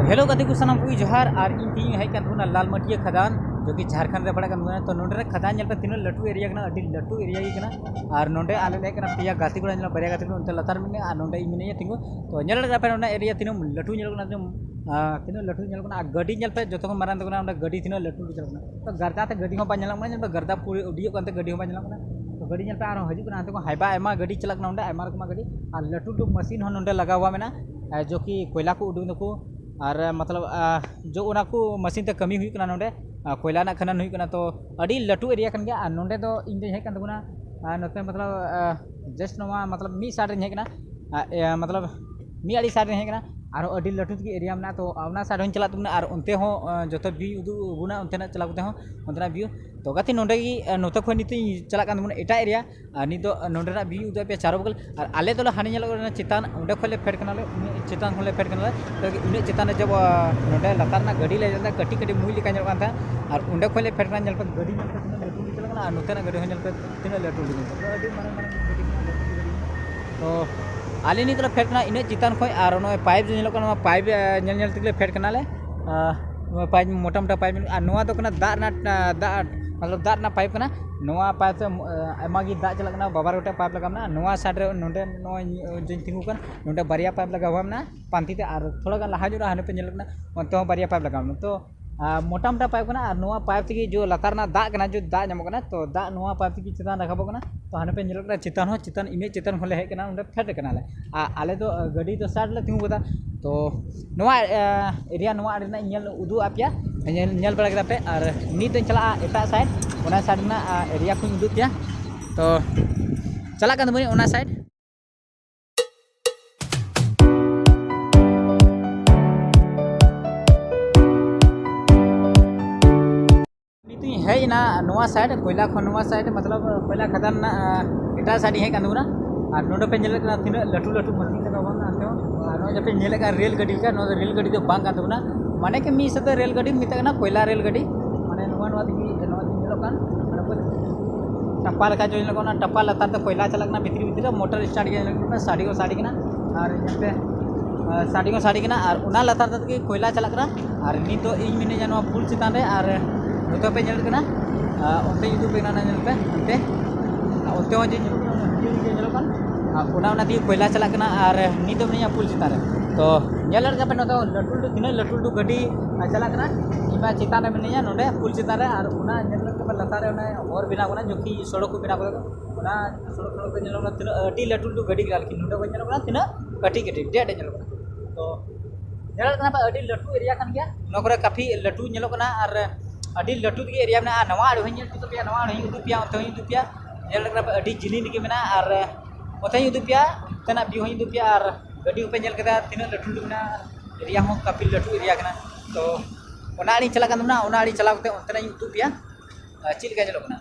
hello गति को सनाम को जोहार और इन तीन है लाल मटिया खदान जो कि झारखंड रे पड़ा तो नोडे खदान पे तीन लटू एरिया अड्डी लटू एरिया और नोडे आले पे गाती को बरिया गाती को लतार में और नोडे मिने तिंगु तो पे एरिया तीन लटू तीन लटू गड्डी पे जो मारान गड्डी तीन लटू तो गर्दा गड्डी पे गर्दा पूरी उड़ी गड्डी तो गड्डी पे और हजूना को हाइबा आयमा गड्डी चलना आयमा रकमा गड्डी और लटू मशीन नोडे लगा हुआ मेना जो कि कोयला को उडूंग को और मतलब जो उना को मशीन ते कमी हुई कना नोडे कोयला ना खनन हुई कना तो अड़ी लटू एरिया कन गया नोडे दो इन दे हेकन तबुना नोते मतलब जस्ट नवा मतलब मी साइड रे हेकना मतलब मी आड़ी साइड रे हेकना और अड़ी लटू की एरिया में तो अवना साइड हों चला तबुना और उनते हो जतो व्यू उदु गुना उनते ना चला हो उनते व्यू तो गाती नोडे की नोते खो नीति चला कान तबुना एटा एरिया नी दो नोडे ना व्यू उदु पे चारो बगल और आले दो हानि नेलो चितान उंडे खोले फेड कनाले चितान खोले फेड कनाले तो उन्हें चितान जब नोडे लतार ना गड्डी ले जाता कटी कटी मुई लिका नेलो था और उंडे खोले फेड कना नेल पे गड्डी नेल पे तीन लटू चला कना नोते ना गड्डी नेल पे तीन लटू तो अडी मारन तो आले नी तो फेड कना इने चितान खोय और नो पाइप जो नेलो कना पाइप नेल नेल तिले फेड कनाले पाइप मोटा मोटा पाइप और नोआ तो कना दा मतलब दा ना पाइप कना नोआ पाइप से आयमागी दा चला कना बाबार गोटे पाइप लगामना नोआ साइड रे नोडे नो जो तिंगु कन नोडे बारिया पाइप लगा हुआ ना पांती ते और थोड़ा गान लहा जुरा हने पे नेल कना ओंते हो बारिया पाइप लगामना तो मोटा मोटा पाइप कना और नोआ पाइप की जो लतार ना दा कना जो दा नामो कना तो दा नोआ पाइप की चितान रखाबो कना तो हने पे नेल कना चितान इने चितान होले हे कना उंडे फेड कना ले आले तो गड्डी तो साइड ले तिंगु गदा तो नोआ एरिया नोआ आड़ना नेल उदु आपिया नेल बड़ा पे और नीत चला एटा साइड ओना साइड ना एरिया को उदु पिया तो चला कान बनी ओना साइड है ना नोआ साइड कोयला खो नोआ साइड मतलब कोयला खदान ना एटा साइड है कान और नोडे पे नेल कना तीन लटू लटू मशीन लगा हुआ ना और नो पे नेल का रेल गाड़ी का नो रेल गाड़ी तो बांग कान तबना माने के मी सते रेल गाड़ी मिता ना कोयला रेल गाड़ी माने नोआ नोआ दिगी नोआ नेलो कान टप्पा लगा जो नेलो ना टप्पा लतार तो कोयला चलकना भितरी भितरी मोटर स्टार्ट के साड़ी कना और यहाँ पे साड़ी कना और उना लतार तक की कोयला चलकना और नी तो इन मिने जानो पुल चितान रे और नोते पे नेल कना ओंते युदु पे ना नेल पे ओंते हो जे नेलो कान उना दी कोयला चला कना और नी तो मिने पुल चितान रे तो नेल का पे नोते लटू तीन लटू गड्डी चला कना इमा चितान रे मिने नोडे पुल चितान रे और उना नेल का लतार रे उना और बिना कोना जो कि सड़क को बिना को उना सड़क पे नेलो तीन अडी लटू गड्डी गाल कि नोडे को नेलो तीन कटी कटी डेड नेलो तो नेल कना पे अडी लटू एरिया कान गया नोकरे काफी लटू नेलो कना और अडी लटू की एरिया में नवा आड़ हई तो पे नवा हई उदु पिया ओते हई उदु पिया नेल कना पे अडी जिलिन के मेना और ओते हई उदु पिया तना व्यू हई उदु पिया और गड्डी पे नेल कदा तीन लटू मेना एरिया हो काफी लटू एरिया कना तो ओना आड़ी चला कना ओना आड़ी चला करते ओते उदु पिया चिल का चलो कना